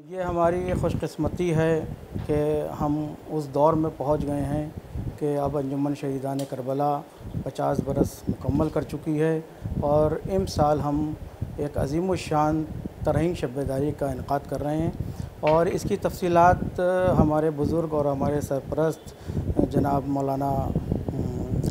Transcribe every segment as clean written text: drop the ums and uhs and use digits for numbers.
ये हमारी खुशकिस्मती है कि हम उस दौर में पहुंच गए हैं कि अब अंजुमन शहीदान करबला 50 बरस मुकम्मल कर चुकी है और इम साल हम एक अज़ीमुश्शान तरहीन शब-ए-दारी का इनेकाद कर रहे हैं और इसकी तफसीलात हमारे बुज़ुर्ग और हमारे सरपरस्त जनाब मौलाना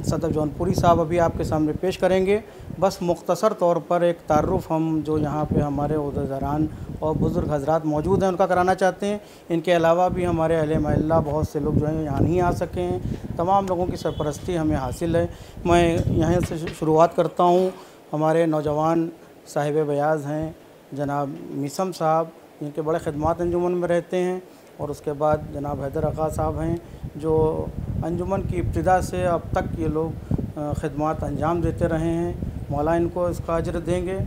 सदर जौनपुरी साहब अभी आपके सामने पेश करेंगे। बस मुख्तसर तौर पर एक तारुफ़ हम जो यहाँ पे हमारे ओहदेदारान और बुज़ुर्ग हज़रात मौजूद हैं उनका कराना चाहते हैं। इनके अलावा भी हमारे अहले महल्ला बहुत से लोग जो हैं यहाँ नहीं आ सके हैं, तमाम लोगों की सरपरस्ती हमें हासिल है। मैं यहाँ से शुरुआत करता हूँ। हमारे नौजवान साहिब बयाज़ हैं जनाब मीसम साहब, जिनके बड़े ख़िदमात अंजुमन में रहते हैं, और उसके बाद जनाब हैदर आक़ा साहब हैं जो अंजुमन की इब्तिदा से अब तक ये लोग ख़िदमात अंजाम देते रहे हैं। मौला इनको इसका अजर देंगे।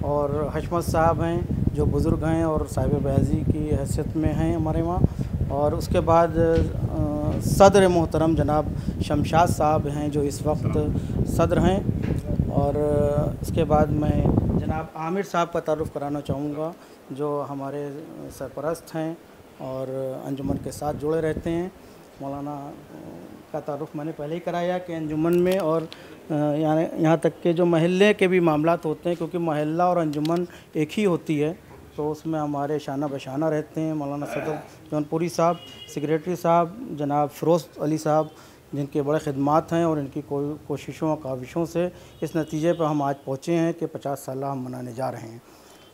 और हशमत साहब हैं जो बुज़ुर्ग हैं और साहिब बयाज़ी की हैसियत में हैं हमारे वहाँ। और उसके बाद सदर मोहतरम जनाब शमशाद साहब हैं जो इस वक्त सदर हैं। और इसके बाद मैं जनाब आमिर साहब का तारुफ़ कराना चाहूँगा जो हमारे सरपरस्त हैं और अंजुमन के साथ जुड़े रहते हैं। मौलाना का तारुफ़ मैंने पहले ही कराया कि अंजुमन में और यहाँ तक के जो महल्ले के भी मामलात होते हैं, क्योंकि महल्ला और अंजुमन एक ही होती है, तो उसमें हमारे शाना बशाना रहते हैं मौलाना सदर जौनपुरी साहब, सेक्रेटरी साहब जनाब फ़िरोज़ अली साहब, जिनके बड़े ख़िदमात हैं और इनकी कोशिशों और काविशों से इस नतीजे पर हम आज पहुँचे हैं कि 50 साल हम मनाने जा रहे हैं।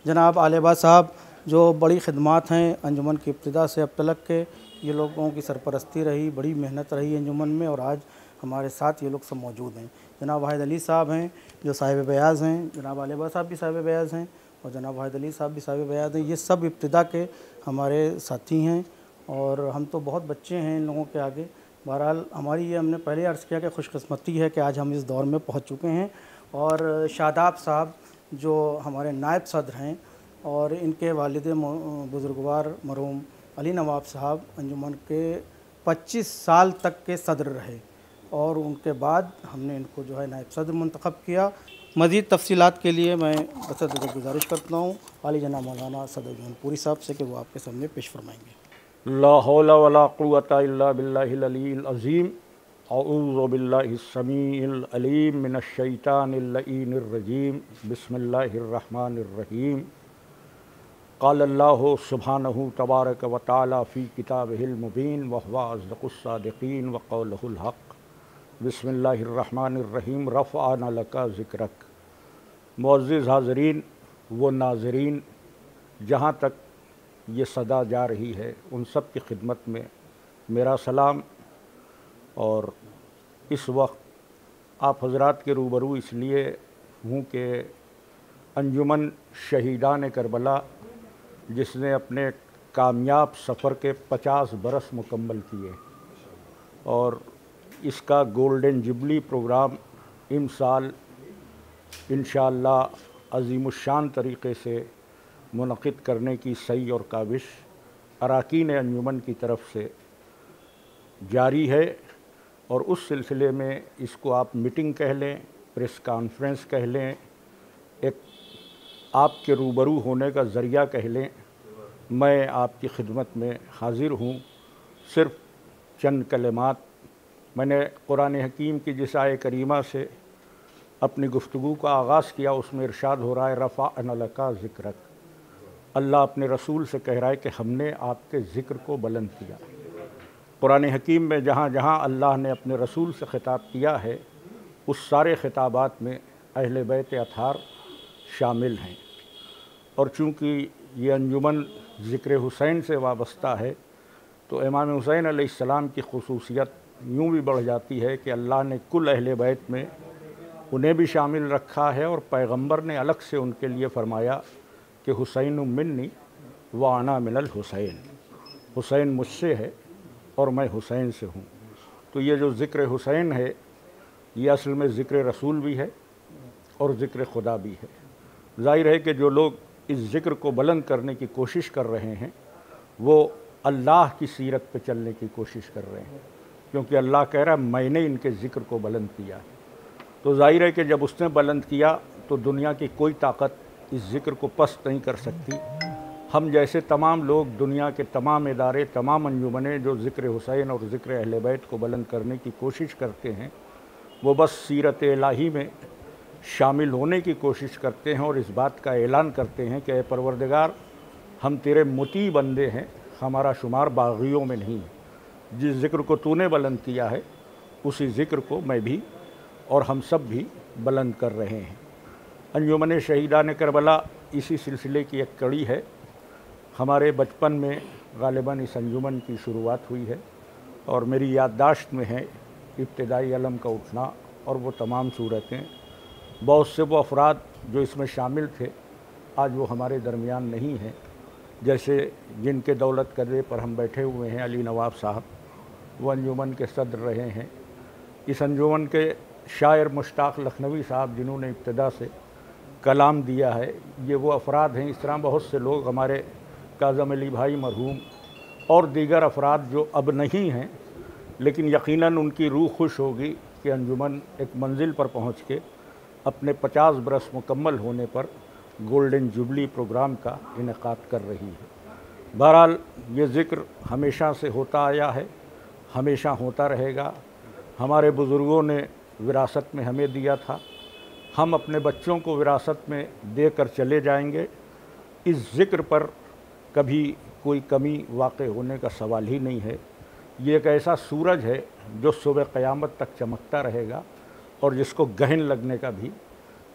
जनाब आलेबा साहब जो बड़ी ख़िदमात हैं अंजुमन की इब्तिदा से अब तक के, ये लोगों की सरपरस्ती रही, बड़ी मेहनत रही अंजुमन में, और आज हमारे साथ ये लोग सब मौजूद हैं। जनाब वाहिद अली साहब हैं जो साहिब बयाज़ हैं, जनाब आलेबा साहब भी साहिब बयाज़ हैं और जनाब वाहिद अली साहब भी साहिब बयाज़ हैं। ये सब इब्तिदा के हमारे साथी हैं और हम तो बहुत बच्चे हैं इन लोगों के आगे। बहरहाल हमारी ये हमने पहले अर्ज़ किया कि खुशकिस्मती है कि आज हम इस दौर में पहुँच चुके हैं। और शादाब साहब जो हमारे नायब सदर हैं और इनके वालिद बुज़ुर्गवार मरहूम अली नवाब साहब अंजुमन के 25 साल तक के सदर रहे और उनके बाद हमने इनको जो है नायब सदर मुंतखब किया। मज़ीद तफसीलात के लिए मैं बसअदब गुजारिश करता हूँ आली जनाब मौलाना सदर जौनपुरी साहब से कि वो आपके सामने पेश फरमाएंगे। ला हौला वला कुव्वता इल्ला बिल्लाहिल अलील अज़ीम। औज़ु बिल्लाहिस समीइल अलीम मिनश शैतानिर लईनिर रजीम। बिस्मिल्लाहिर रहमानिर रहीम। क़ाल अल्लाहु सुब्हानहु तबारक व तआला फ़ी किताबिहिल मुबीन व हुवा अस्दक़ुस सादिक़ीन व क़ौलुहुल हक़। बिस्मिल्लाहिर रहमानिर रहीम। रफ़अना लका ज़िक्रक। मुअज़्ज़िज़ हाज़रीन व नाज़रीन, जहाँ तक ये सदा जा रही है उन सब की खिदमत में मेरा सलाम। और इस वक्त आप हज़रात के रूबरू इसलिए हूँ कि अंजुमन शहीदान करबला जिसने अपने कामयाब सफ़र के 50 बरस मुकम्मल किए और इसका गोल्डन जुबली प्रोग्राम इम साल इंशाअल्लाह अज़ीमुश्शान तरीक़े से मुनक़िद करने की सही और काविश अरकान अंजुमन की तरफ से जारी है। और उस सिलसिले में इसको आप मीटिंग कह लें, प्रेस कॉन्फ्रेंस कह लें, एक आपके रूबरू होने का ज़रिया कह लें, मैं आपकी खिदमत में हाज़िर हूँ। सिर्फ़ चंद कलिमात मैंने कुरान हकीम की जिस आय करीमा से अपनी गुफ्तगू का आगाज़ किया उसमें इरशाद हो रहा है रफ़अना लका ज़िक्रक। अल्लाह अपने रसूल से कह रहा है कि हमने आपके ज़िक्र को बुलंद किया। कुरान हकीम में जहाँ जहाँ अल्लाह ने अपने रसूल से ख़िताब किया है उस सारे ख़िताबात में अहले बैत अताहर शामिल हैं। और चूँकि ये अंजुमन ज़िक्र हुसैन से वाबस्ता है तो इमाम हुसैन अलैहिस्सलाम की ख़ुसूसियत यूँ भी बढ़ जाती है कि अल्लाह ने कुल अहले बैत में उन्हें भी शामिल रखा है और पैगंबर ने अलग से उनके लिए फ़रमाया कि हुसैन मिन्नी व अना मिनल हुसैन। हुसैन मुझसे है और मैं हुसैन से हूँ। तो ये जो ज़िक्र हुसैन है ये असल में ज़िक्र रसूल भी है और ज़िक्र खुदा भी है। ज़ाहिर है कि जो लोग इस ज़िक्र को बुलंद करने की कोशिश कर रहे हैं वो अल्लाह की सीरत पे चलने की कोशिश कर रहे हैं, क्योंकि अल्लाह कह रहा है मैंने इनके ज़िक्र को बुलंद किया है। तो ज़ाहिर है कि जब उसने बुलंद किया तो दुनिया की कोई ताकत इस ज़िक्र को पस्त नहीं कर सकती। हम जैसे तमाम लोग, दुनिया के तमाम इदारे, तमाम अंजुमनें जो ज़िक्र हुसैन और ज़िक्र अहले बैत को बुलंद करने की कोशिश करते हैं, वो बस सीरत इलाही में शामिल होने की कोशिश करते हैं और इस बात का ऐलान करते हैं कि ए परवरदिगार, हम तेरे मुती बंदे हैं, हमारा शुमार बागियों में नहीं है। जिस ज़िक्र को तूने बुलंद किया है उसी ज़िक्र को मैं भी और हम सब भी बुलंद कर रहे हैं। अंजुमन शहीदान करबला इसी सिलसिले की एक कड़ी है। हमारे बचपन में गालिबन इस अंजुमन की शुरुआत हुई है और मेरी याददाश्त में है इब्तिदाई अलम का उठना और वो तमाम सूरतें। बहुत से वो अफराद जो इसमें शामिल थे आज वो हमारे दरमियान नहीं हैं, जैसे जिनके दौलत कदे पर हम बैठे हुए हैं अली नवाब साहब, वो अंजुमन के सदर रहे हैं। इस अंजुमन के शायर मुश्ताक लखनवी साहब जिन्होंने इब्तिदा से कलाम दिया है, ये वो अफराद हैं। इस तरह बहुत से लोग, हमारे काज़म अली भाई मरहूम और दीगर अफराद जो अब नहीं हैं, लेकिन यकीनन उनकी रूह खुश होगी कि अंजुमन एक मंजिल पर पहुँच के अपने 50 बरस मुकम्मल होने पर गोल्डन जुबली प्रोग्राम का इनेकाद कर रही है। बहरहाल ये ज़िक्र हमेशा से होता आया है, हमेशा होता रहेगा। हमारे बुज़ुर्गों ने विरासत में हमें दिया था, हम अपने बच्चों को विरासत में दे कर चले जाएंगे। इस ज़िक्र पर कभी कोई कमी वाक़ होने का सवाल ही नहीं है। ये एक ऐसा सूरज है जो सुबह क़यामत तक चमकता रहेगा और जिसको गहन लगने का भी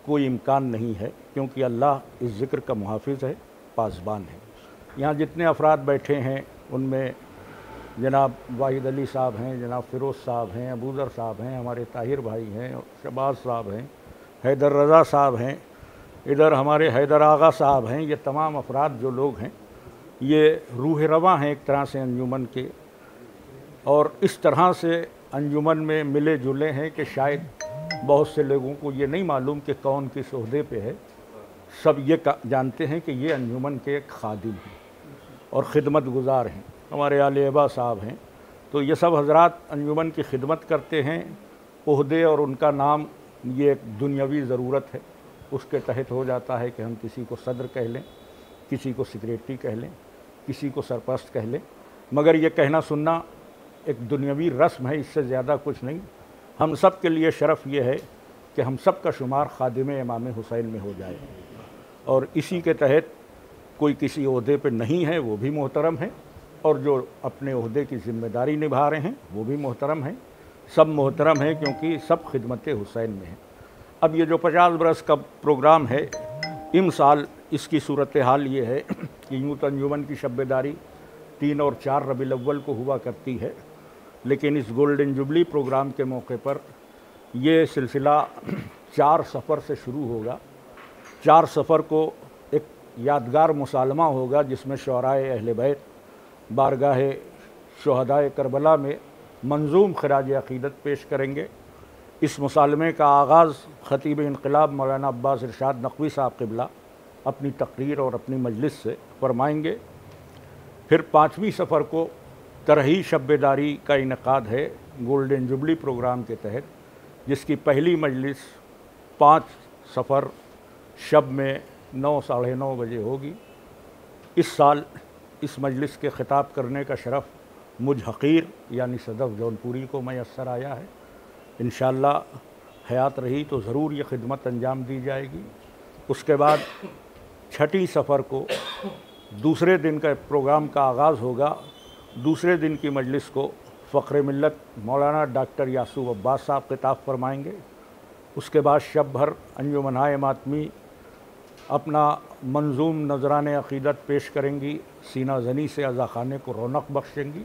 कोई इम्कान नहीं है, क्योंकि अल्लाह इस ज़िक्र का मुहाफ़िज़ है, पासबान है। यहाँ जितने अफराद बैठे हैं उनमें जनाब वाहिद अली साहब हैं, जनाब फ़िरोज़ साहब हैं, अबूज़र साहब हैं, हमारे ताहिर भाई हैं, शहबाज साहब हैं, हैदर रज़ा साहब हैं, इधर हमारे हैदर आगा साहब हैं। ये तमाम अफराद जो लोग हैं ये रूह रवां हैं एक तरह से अंजुमन के, और इस तरह से अंजुमन में मिले जुले हैं कि शायद बहुत से लोगों को ये नहीं मालूम कि कौन किस ओहदे पे है। सब ये जानते हैं कि ये अंजुमन के एक खादिम हैं और ख़िदमत गुज़ार हैं। हमारे आले अबा साहब हैं, तो ये सब हज़रात अंजुमन की खिदमत करते हैं। ओहदे और उनका नाम ये एक दुनियावी ज़रूरत है, उसके तहत हो जाता है कि हम किसी को सदर कह लें, किसी को सेक्रेटरी कह लें, किसी को सरपरस्त कह लें, मगर ये कहना सुनना एक दुनियावी रस्म है, इससे ज़्यादा कुछ नहीं। हम सब के लिए शरफ़ ये है कि हम सब का शुमार खादिम इमाम हुसैन में हो जाए, और इसी के तहत कोई किसी ओहदे पे नहीं है वो भी मोहतरम है, और जो अपने ओहदे की ज़िम्मेदारी निभा रहे हैं वो भी मोहतरम है। सब मोहतरम है क्योंकि सब खिदमत हुसैन में है। अब ये जो 50 बरस का प्रोग्राम है, इम साल इसकी सूरत हाल ये है कि यूँ तो अंजुमन की शब्बेदारी 3 और 4 रबीउल अव्वल को हुआ करती है, लेकिन इस गोल्डन जुबली प्रोग्राम के मौके पर ये सिलसिला 4 सफ़र से शुरू होगा। 4 सफ़र को एक यादगार मुसालमा होगा जिसमें शुअराए अहले बैत बारगाह शुहदाए करबला में मंजूम खराज अक़ीदत पेश करेंगे। इस मुसालमे का आगाज़ ख़तीब इनक़िलाब मौलाना अब्बास इरशाद नक़वी साहब क़िबला अपनी तक़रीर और अपनी मजलिस से फरमाएंगे। फिर 5वीं सफ़र को तरही शब्बेदारी का इनेकाद है गोल्डन जुबली प्रोग्राम के तहत, जिसकी पहली मजलिस 5 सफ़र शब में 9 साढ़े 9 बजे होगी। इस साल इस मजलिस के ख़िताब करने का शरफ़ मुझ हक़ीर यानी सदफ़ जौनपुरी को मैसर आया है। इंशाअल्लाह हयात रही तो ज़रूर ये खिदमत अंजाम दी जाएगी। उसके बाद 6ठी सफ़र को दूसरे दिन का प्रोग्राम का आगाज़ होगा। दूसरे दिन की मजलिस को फ़ख्र मिल्लत मौलाना डॉक्टर यासूब अब्बास साहब ख़िताब फरमाएंगे। उसके बाद शब भर अंजुमन-ए मातमी अपना मंजूम नजरान अक़ीदत पेश करेंगी, सीना ज़नी से अज़ा ख़ाने को रौनक बख्शेंगी।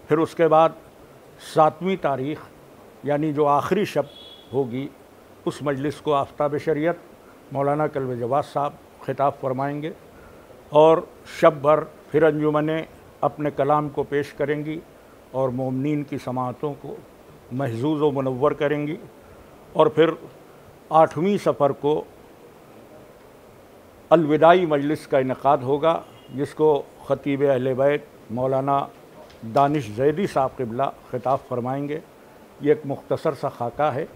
फिर उसके बाद 7वीं तारीख़ यानी जो आखिरी शब होगी, उस मजलिस को आफ्ताब शरीयत मौलाना कल्ब जवाद साहब ख़िताब फरमाएंगे, और शब भर फिर अंजुमनें अपने कलाम को पेश करेंगी और मोमिनीन की समाअतों को महजूज़ व मुनव्वर करेंगी। और फिर 8वीं सफ़र को अलविदाई मजलिस का इनेकाद होगा, जिसको ख़तीब अहले बैत मौलाना दानिश ज़ैदी साहब क़िबला ख़िताब फरमाएंगे। ये एक मुख्तसर सा खाका है,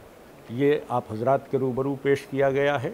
ये आप हज़रात के रूबरू पेश किया गया है।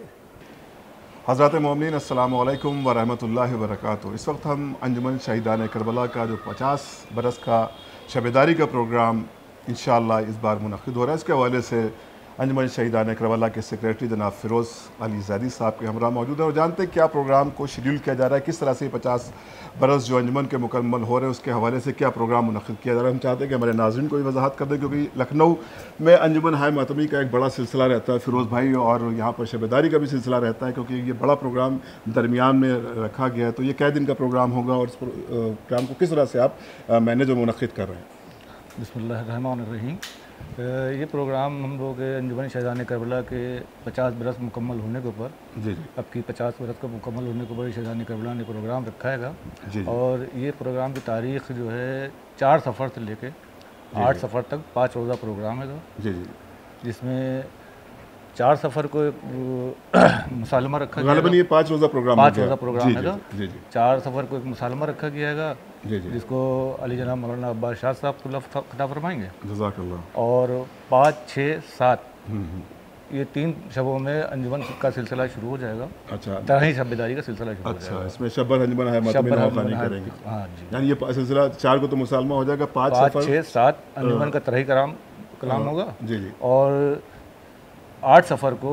हज़रात मोमिनीन अस्सलामु अलैकुम व रहमतुल्लाहि व बरकातुहू। इस वक्त हम अंजुमन शहीदान करबला का जो 50 बरस का शबेदारी का प्रोग्राम इंशाअल्लाह इस बार मुनक़िद हो रहा है, इसके हवाले से अंजुमन शहीदान करबला के सेक्रेटरी जनाब फ़िरोज़ अली ज़ैदी साहब के हमरा मौजूद हैं और जानते हैं क्या प्रोग्राम को शेड्यूल किया जा रहा है, किस तरह से 50 बरस जो अंजुमन के मुकम्मल हो रहे हैं उसके हवाले से क्या प्रोग्राम मुनक़िद किया जा रहा है। हम चाहते हैं कि हमारे नाज़रीन को भी वजाहत कर दें, क्योंकि लखनऊ में अंजुमन हाय मातमी का एक बड़ा सिलसिला रहता है फ़िरोज़ भाई, और यहाँ पर शबेदारी का भी सिलसिला रहता है, क्योंकि ये बड़ा प्रोग्राम दरमियान में रखा गया है। तो ये कै दिन का प्रोग्राम होगा और इस प्रोग्राम को किस तरह से आप मैनेज और मुनक़िद कर रहे हैं? बिस्मिल्लाहिर्रहमानिर्रहीम। ये प्रोग्राम हम लोग अंजुमन शहीदान करबला के 50 बरस मुकम्मल होने के ऊपर, जी जी, अब की 50 बरस का मुकम्मल होने के ऊपर शहीदान करबला ने प्रोग्राम रखा हैगा। जी। और ये प्रोग्राम की तारीख़ जो है 4 सफ़र से लेके 8 सफ़र तक 5 रोज़ा प्रोग्राम है, जी जी, जिसमें 4 सफ़र को मुसालमा रखा गया गालिबन ये 5 रोज़ा प्रोग्राम 5 रोज़ा प्रोग्राम है। जी जी, 4 सफ़र को एक मुसालमा रखा गया है, जी जी, जिसको अली जनाब मौलाना अब्बास शाह साहब खिता फरमाएंगे। जज़ाकल्लाह। और 5, 6, 7 ये 3 शबों में अंजुमन का सिलसिला शुरू हो जाएगा। अच्छा तरही शबेदारी का सिलसिला शुरू हो अच्छा, जाएगा। इसमें शब्बर अंजुमन है मातमी नवाखानी करेंगे। हाँ जी, यानी ये सिलसिला 4 को तो मुसालमा हो जाएगा, 5 5, सफ़र 6, 7 अंजुमन का तरही कलाम होगा, जी जी, और 8 सफ़र को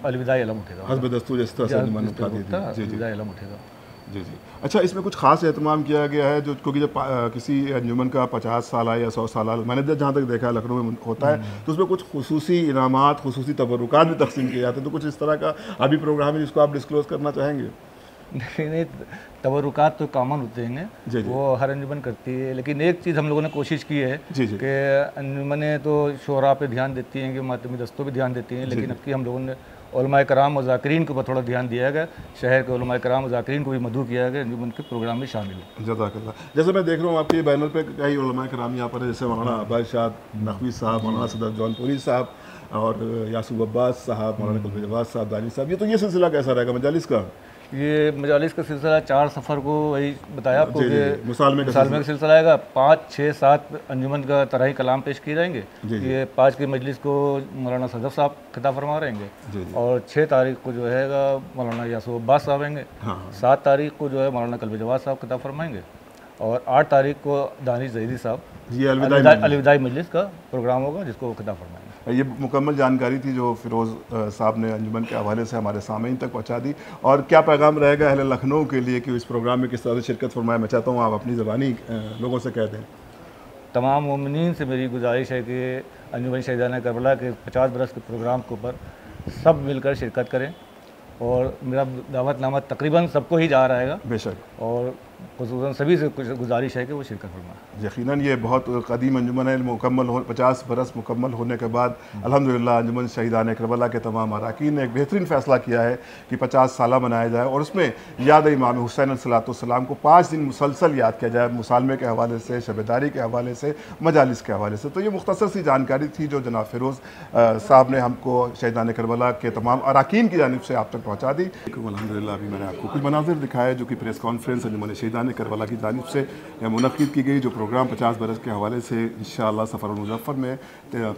अलविदाई अलम उठेगा। हस्ब दस्तूर जिस तरह से अंजुमन उठाती थी। जी जी, अलविदाई अलम उठेगा। जी जी। अच्छा, इसमें कुछ खास एहतमाम किया गया है जो, क्योंकि जब किसी अंजुमन का 50 साल या 100 साल, मैंने जहाँ तक देखा है लखनऊ में होता है, तो उसमें कुछ खुसूसी इनामात, खुसूसी तबरुकात भी तकसीम किए जाते हैं। तो कुछ इस तरह का अभी प्रोग्राम है जिसको आप डिस्क्लोज़ करना चाहेंगे? नहीं, तबरुकात तो कॉमन होते हैं, जी जी, वो हर अंजुमन करती है, लेकिन एक चीज़ हम लोगों ने कोशिश की है जी जी, कि अंजुमनें तो शोरा पे ध्यान देती हैं, कि मातमी दस्तों पे ध्यान देती हैं, लेकिन अब की हम लोगों ने उलमाए कराम और ज़ाकिरीन के ऊपर थोड़ा ध्यान दिया गया। शहर के उलमाए कराम और ज़ाकिरीन को भी मदऊ किया गया, अंजुमन के प्रोग्राम में शामिल है। जज़ाकल्लाह। जैसे मैं देख रहा हूँ आपके बैनर पे कई उलमाए कराम यहाँ पर है, जैसे मौलाना अब्बास शाह नकवी साहब, मौलाना सदर जौनपुरी साहब और यासूब अब्बास साहब, मौलाना कुलबी नवाज़ साहब, दानी साहब। ये सिलसिला कैसा रहेगा मजालिस का? ये मजालिस का सिलसिला 4 सफ़र को वही बताया आपको जी, जी, कि मुसालमे का सिलसिला आएगा। 5, 6, 7 अंजुमन का तरही कलाम पेश किए जाएंगे। जी, जी, ये 5 की मजलिस को मौलाना सदर साहब खिताब फरमा रहेंगे, जी, जी, और 6 तारीख को जो है मौलाना यासूब अब्बास साहब आएंगे। हाँ 7 तारीख को जो है मौलाना कुलबी नवाज़ साहब खिताब फरमाएंगे, और 8 तारीख को दानिश ज़ैदी साहब ये अलविदाई मजलिस का प्रोग्राम होगा, जिसको वो खिताब फरमाएंगे। ये मुकम्मल जानकारी थी जो फ़िरोज़ साहब ने अंजुमन के हवाले से हमारे सामीन तक पहुंचा दी। और क्या पैगाम रहेगा अहले लखनऊ के लिए कि इस प्रोग्राम में किस तरह से शिरकत फरमाए? मैं चाहता हूँ आप अपनी ज़बानी लोगों से कह दें। तमाम मोमिनीन से मेरी गुजारिश है कि अंजुमन शहीदान करबला के 50 बरस के प्रोग्राम के ऊपर सब मिलकर शिरकत करें, और मेरा दावतनामा तकरीबन सबको ही जा रहेगा, बेशक, और ख़ुसूसन सभी से कुछ गुजारिश है कि वो शिरकत फरमाएं। यकीनन ये बहुत कदीम अंजुमन है। मुकम्मल हो 50 बरस मुकम्मल होने के बाद अल्हम्दुलिल्लाह अंजुमन शहीदान करबला के तमाम अरकान ने एक बेहतरीन फ़ैसला किया है कि 50 साला मनाया जाए, और उसमें याद इमाम हुसैन अलैहिस्सलाम को 5 दिन मुसलसल याद किया जाए, मुसालमे के हवाले से, शबेदारी के हवाले से, मजालिस के हवाले से। तो ये मुख्तसर सी जानकारी थी जो जनाब फ़िरोज़ साहब ने हमको शहीदान करबला के तमाम अरकान की जानिब से आप तक पहुँचा दी। अल्हम्दुलिल्लाह अभी मैंने आपको कुछ मनाज़िर दिखाए जो कि प्रेस कॉन्फ्रेंस अंजुमन शहीदान करबला की जानिब से मुनक़िद की गई, जो प्रोग्राम 50 बरस के हवाले से इंशाअल्लाह सफ़रुल मुज़फ़्फ़र में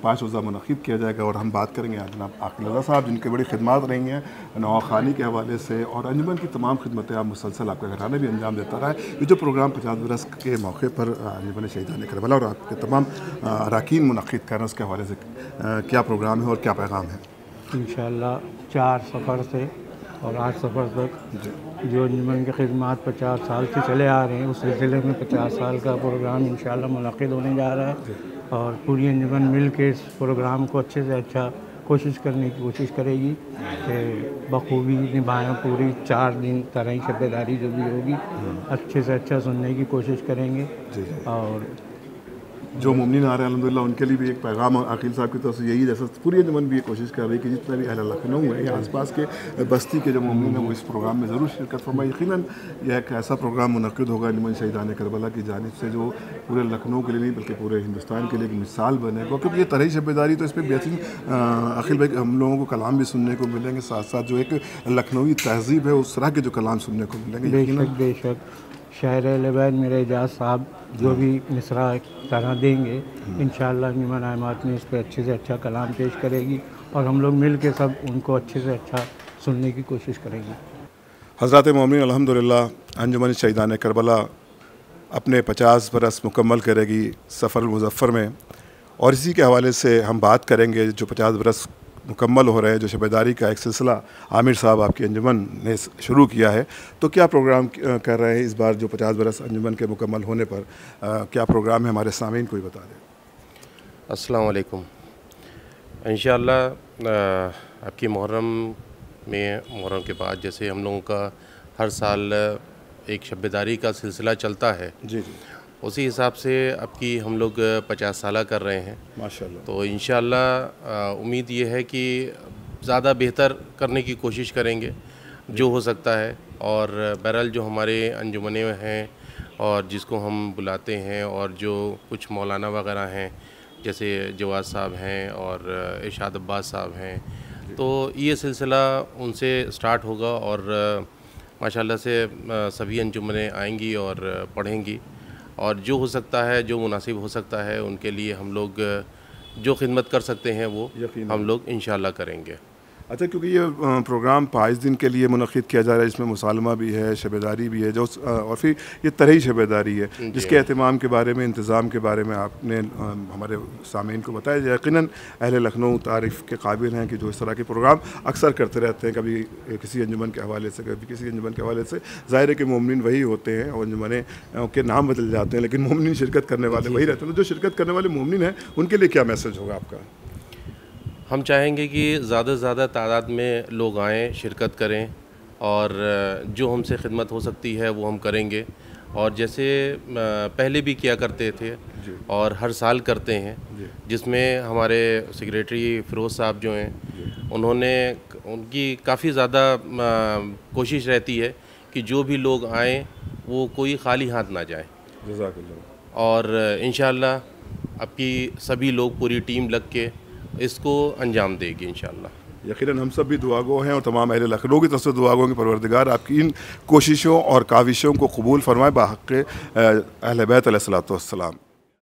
5 रोज़ा मुनक़िद किया जाएगा। और हम बात करेंगे आज जनाब आकिल रज़ा साहब, जिनकी बड़ी खिदमत रही हैं नवाखानी के हवाले से, और अंजुमन की तमाम खिदमतें आप मुसलसल आपका घराना भी अंजाम देता रहा है। ये जो प्रोग्राम 50 बरस के मौके पर अंजुमन शहीदान करबला और आपके तमाम अरकान मुनक़िद कर रहे हैं, उसके हवाले से क्या प्रोग्राम है और क्या पैगाम है? इंशाअल्लाह 4 सफ़र से और 8 सफ़र तक जो अंजुमन की खिदमत 50 साल से चले आ रहे हैं, उस सिलसिले में 50 साल का प्रोग्राम इंशाअल्लाह मुनक़िद होने जा रहा है, और पूरी अंजुमन मिल के इस प्रोग्राम को अच्छे से अच्छा कोशिश करने की कोशिश करेगी कि बखूबी निभाएँ। पूरी 4 दिन तरह शबेदारी जो भी होगी अच्छे से अच्छा सुनने की कोशिश करेंगे। और जो मुमनीन आ रहे हैं अल्हम्दुलिल्लाह उनके लिए भी एक पैगाम आकिल साहब की तरफ से यही, जैसा पूरी अंजुमन भी ये कोशिश कर रही है कि जितने भी अहले लखनऊ है या आसपास के बस्ती के जो मुमनीन हैं वो इस प्रोग्राम में ज़रूर शिरकत फरमाएं। यकीनन यह एक ऐसा प्रोग्राम मुनक़िद होगा अंजुमन शहीदान करबला की जानिब से जो पूरे लखनऊ के लिए नहीं बल्कि पूरे हिंदुस्तान के लिए एक मिसाल बनेगा, क्योंकि ये तरही शबेदारी तो इस पर बेहतरीन आकिल भाई हम लोगों को कलाम भी सुनने को मिलेंगे, साथ साथ जो एक लखनवी तहज़ीब है उस तरह के जो कलाम सुनने को मिलेंगे। बेशक शायर लबैद मेरे एजाज साहब जो भी मिसरा तरह देंगे इंशाअल्लाह अंजुमन आयमात में इस पर अच्छे से अच्छा कलाम पेश करेगी, और हम लोग मिल के सब उनको अच्छे से अच्छा सुनने की कोशिश करेंगे। हज़रात मोमिन अल्हम्दुलिल्लाह अंजुमन शहीदान करबला अपने 50 बरस मुकम्मल करेगी सफ़र मुज़फ़्फ़र में, और इसी के हवाले से हम बात करेंगे जो 50 बरस मुकम्मल हो रहे हैं, जो शबेदारी का एक सिलसिला आमिर साहब आपकी अंजुमन ने शुरू किया है। तो क्या प्रोग्राम कर रहे हैं इस बार जो 50 बरस अंजुमन के मुकम्मल होने पर, क्या प्रोग्राम है, हमारे सामीन को ही बता दें। अस्सलाम वालेकुम। इंशाअल्लाह आपकी मुहर्रम के बाद जैसे हम लोगों का हर साल एक शबेदारी का सिलसिला चलता है, जी जी, उसी हिसाब से आपकी हम लोग 50 साला कर रहे हैं माशाल्लाह। तो इंशाअल्लाह उम्मीद ये है कि ज़्यादा बेहतर करने की कोशिश करेंगे जो हो सकता है। और बहरहाल जो हमारे अंजुमने हैं और जिसको हम बुलाते हैं, और जो कुछ मौलाना वगैरह हैं जैसे जवाद साहब हैं और इरशाद अब्बास साहब हैं, तो ये सिलसिला उनसे स्टार्ट होगा और माशाल्लाह से सभी अंजुमनें आएंगी और पढ़ेंगी, और जो हो सकता है, जो मुनासिब हो सकता है, उनके लिए हम लोग जो खिदमत कर सकते हैं वो हम लोग इंशाअल्लाह करेंगे। अच्छा, क्योंकि ये प्रोग्राम 5 दिन के लिए मुनक़िद किया जा रहा है, इसमें मुसालमा भी है, शबेदारी भी है, जो और फिर ये तरही शबेदारी है जिसके एहतमाम के बारे में, इंतज़ाम के बारे में आपने हमारे सामीन को बताया। यकीनन अहले लखनऊ तारीफ़ के काबिल हैं कि जो इस तरह के प्रोग्राम अक्सर करते रहते हैं, कभी किसी अंजुमन के हवाले से, कभी किसी अंजुमन के हवाले से। ज़ाहिर है कि मोमिन वही होते हैं और अंजुमने के नाम बदल जाते हैं, लेकिन मोमिन शिरकत करने वाले वही रहते हैं। तो जो शिरकत करने वाले मोमिन हैं उनके लिए क्या मैसेज होगा आपका? हम चाहेंगे कि ज़्यादा से ज़्यादा तादाद में लोग आएँ, शिरकत करें, और जो हमसे खिदमत हो सकती है वो हम करेंगे। और जैसे पहले भी किया करते थे और हर साल करते हैं, जिसमें हमारे सेक्रेटरी फ़िरोज़ साहब जो हैं, उनकी काफ़ी ज़्यादा कोशिश रहती है कि जो भी लोग आएँ वो कोई खाली हाथ ना जाए। जज़ाकल्लाह। और इंशाअल्लाह आपकी सभी लोग, पूरी टीम लग के इसको अंजाम देगी इंशाअल्लाह। यकीनन हम सब भी दुआगो हैं और तमाम अहले लखनऊ की तरफ से दुआगो कि परवरदिगार आपकी इन कोशिशों और काविशों को कबूल फरमाए बाहक़ अहले बैत अलैहिस्सलातु वस्सलाम।